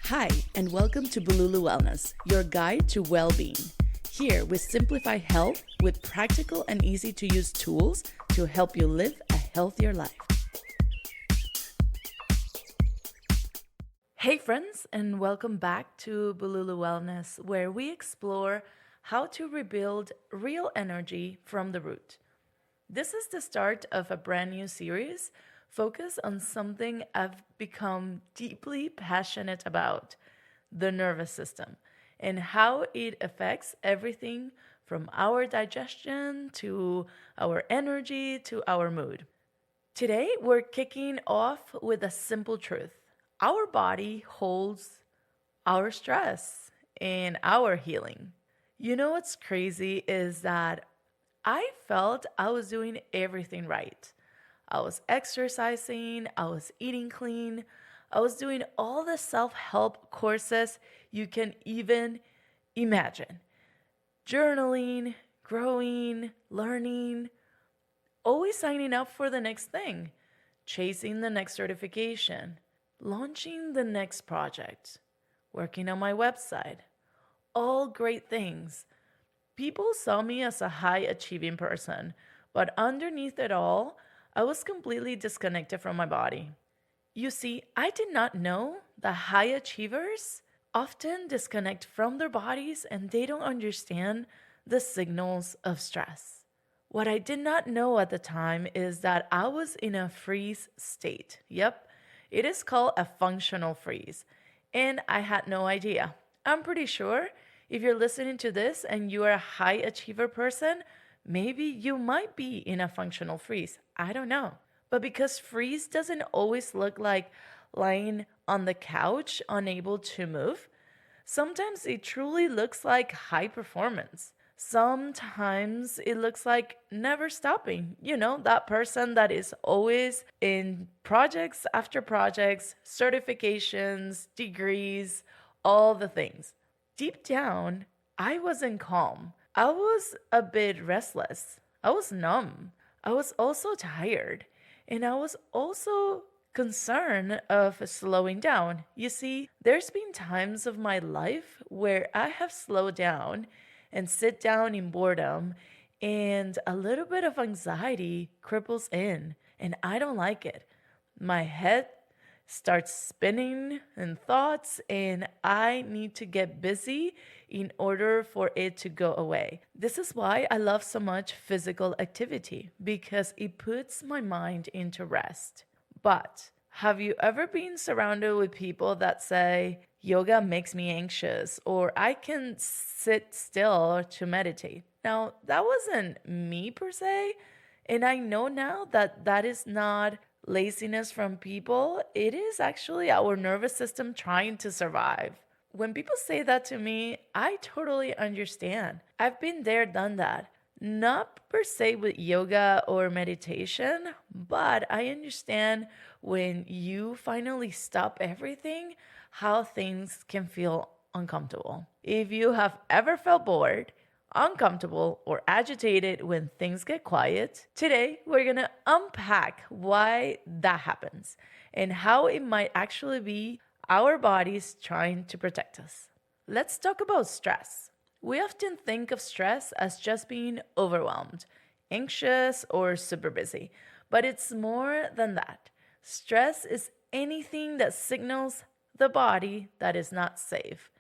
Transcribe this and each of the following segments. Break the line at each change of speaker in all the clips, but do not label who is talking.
Hi, and welcome to Bululu Wellness, your guide to well-being. Here, we simplify health with practical and easy-to-use tools to help you live a healthier life. Hey friends, and welcome back to Bululu Wellness, where we explore how to rebuild real energy from the root. This is the start of a brand new series focused on something I've become deeply passionate about, the nervous system, and how it affects everything from our digestion to our energy to our mood. Today, we're kicking off with a simple truth. Our body holds our stress and our healing. You know what's crazy is that I felt I was doing everything right. I was exercising, I was eating clean, I was doing all the self help courses you can even imagine. Journaling, growing, learning, always signing up for the next thing, chasing the next certification, launching the next project, working on my website. All great things. People saw me as a high achieving person, but underneath it all, I was completely disconnected from my body. You see, I did not know that high achievers often disconnect from their bodies and they don't understand the signals of stress. What I did not know at the time is that I was in a freeze state. Yep, it is called a functional freeze, and I had no idea. I'm pretty sure if you're listening to this and you are a high achiever person, maybe you might be in a functional freeze. I don't know. But because freeze doesn't always look like lying on the couch, unable to move, sometimes it truly looks like high performance. Sometimes it looks like never stopping. You know, that person that is always in projects after projects, certifications, degrees, all the things. Deep down, I wasn't calm. I was a bit restless. I was numb. I was also tired. And I was also concerned of slowing down. You see, there's been times of my life where I have slowed down and sit down in boredom, and a little bit of anxiety cripples in, and I don't like it. My head starts spinning and thoughts, and I need to get busy in order for it to go away. This is why I love so much physical activity, because it puts my mind into rest. But have you ever been surrounded with people that say, yoga makes me anxious, or I can sit still to meditate? Now, that wasn't me per se, and I know now that that is not laziness from people. It is actually our nervous system trying to survive. When people say that to me, I totally understand. I've been there, done that. Not per se with yoga or meditation, but I understand when you finally stop everything, how things can feel uncomfortable. If you have ever felt bored, uncomfortable, or agitated when things get quiet, today we're gonna unpack why that happens and how it might actually be our bodies trying to protect us. Let's talk about stress. We often think of stress as just being overwhelmed, anxious, or super busy, but it's more than that. Stress is anything that signals the body that is not safe.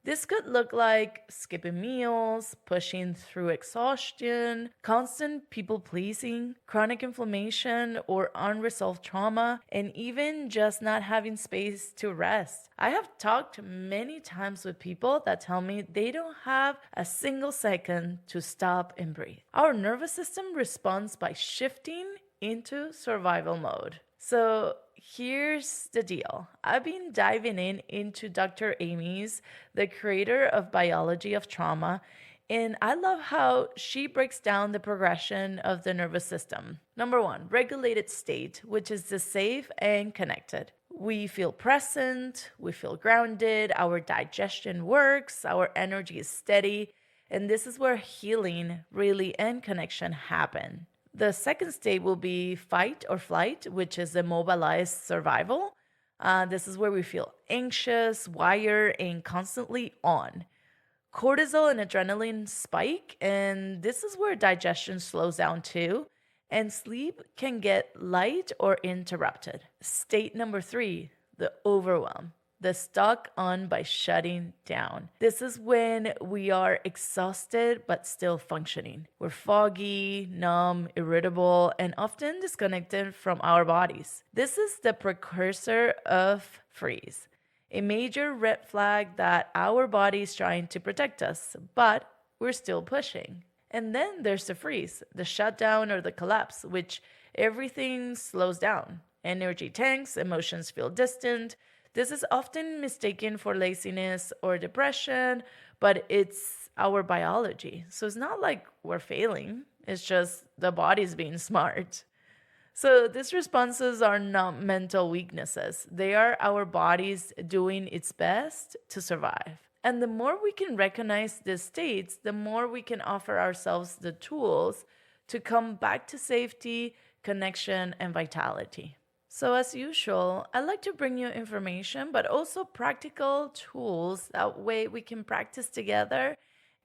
This could look like skipping meals, pushing through exhaustion, constant people pleasing, chronic inflammation or unresolved trauma, and even just not having space to rest. I have talked many times with people that tell me they don't have a single second to stop and breathe. Our nervous system responds by shifting into survival mode. So here's the deal. I've been diving into Dr. Amy's, the creator of Biology of Trauma, and I love how she breaks down the progression of the nervous system. Number one, regulated state, which is the safe and connected. We feel present, we feel grounded, our digestion works, our energy is steady, and this is where healing really and connection happen. The second state will be fight or flight, which is immobilized survival. This is where we feel anxious, wired, and constantly on. Cortisol and adrenaline spike, and this is where digestion slows down too, and sleep can get light or interrupted. State number 3, the overwhelm. The stuck on by shutting down. This is when we are exhausted but still functioning. We're foggy, numb, irritable, and often disconnected from our bodies. This is the precursor of freeze, a major red flag that our body is trying to protect us, but we're still pushing. And then there's the freeze, the shutdown or the collapse, which everything slows down. Energy tanks, emotions feel distant. This is often mistaken for laziness or depression, but it's our biology. So it's not like we're failing, it's just the body's being smart. So these responses are not mental weaknesses. They are our bodies doing its best to survive. And the more we can recognize these states, the more we can offer ourselves the tools to come back to safety, connection, and vitality. So as usual, I like to bring you information, but also practical tools. That way we can practice together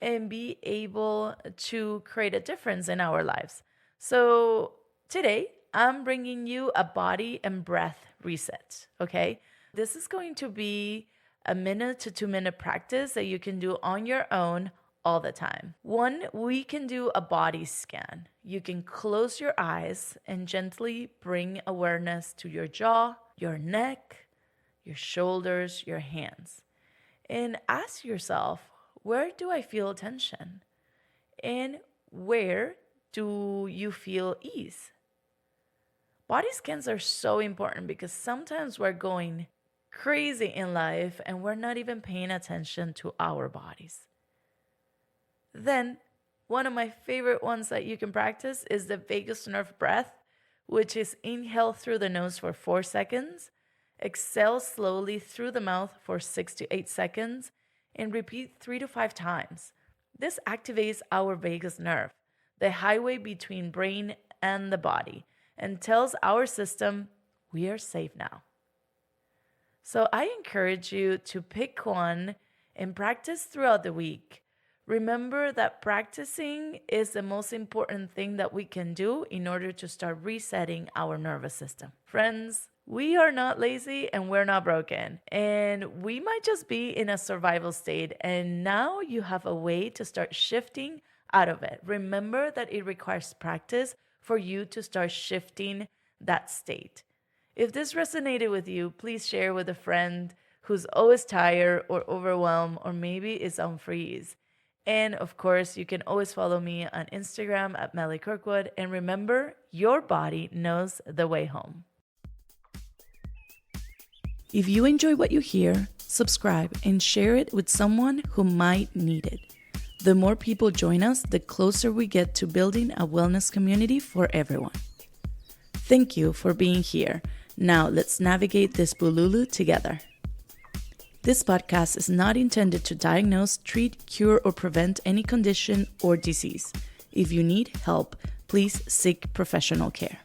and be able to create a difference in our lives. So today, I'm bringing you a body and breath reset, okay? This is going to be a 1 to 2 minute practice that you can do on your own all the time. 1, we can do a body scan. You can close your eyes and gently bring awareness to your jaw, your neck, your shoulders, your hands. And ask yourself, where do I feel tension? And where do you feel ease? Body scans are so important because sometimes we're going crazy in life and we're not even paying attention to our bodies. Then, one of my favorite ones that you can practice is the vagus nerve breath, which is inhale through the nose for 4 seconds, exhale slowly through the mouth for 6 to 8 seconds, and repeat 3 to 5 times. This activates our vagus nerve, the highway between brain and the body, and tells our system we are safe now. So I encourage you to pick one and practice throughout the week. Remember that practicing is the most important thing that we can do in order to start resetting our nervous system. Friends, we are not lazy and we're not broken. And we might just be in a survival state. And now you have a way to start shifting out of it. Remember that it requires practice for you to start shifting that state. If this resonated with you, please share with a friend who's always tired or overwhelmed or maybe is on freeze. And of course, you can always follow me on Instagram at Meli Kirkwood. And remember, your body knows the way home. If you enjoy what you hear, subscribe and share it with someone who might need it. The more people join us, the closer we get to building a wellness community for everyone. Thank you for being here. Now let's navigate this bululu together. This podcast is not intended to diagnose, treat, cure, or prevent any condition or disease. If you need help, please seek professional care.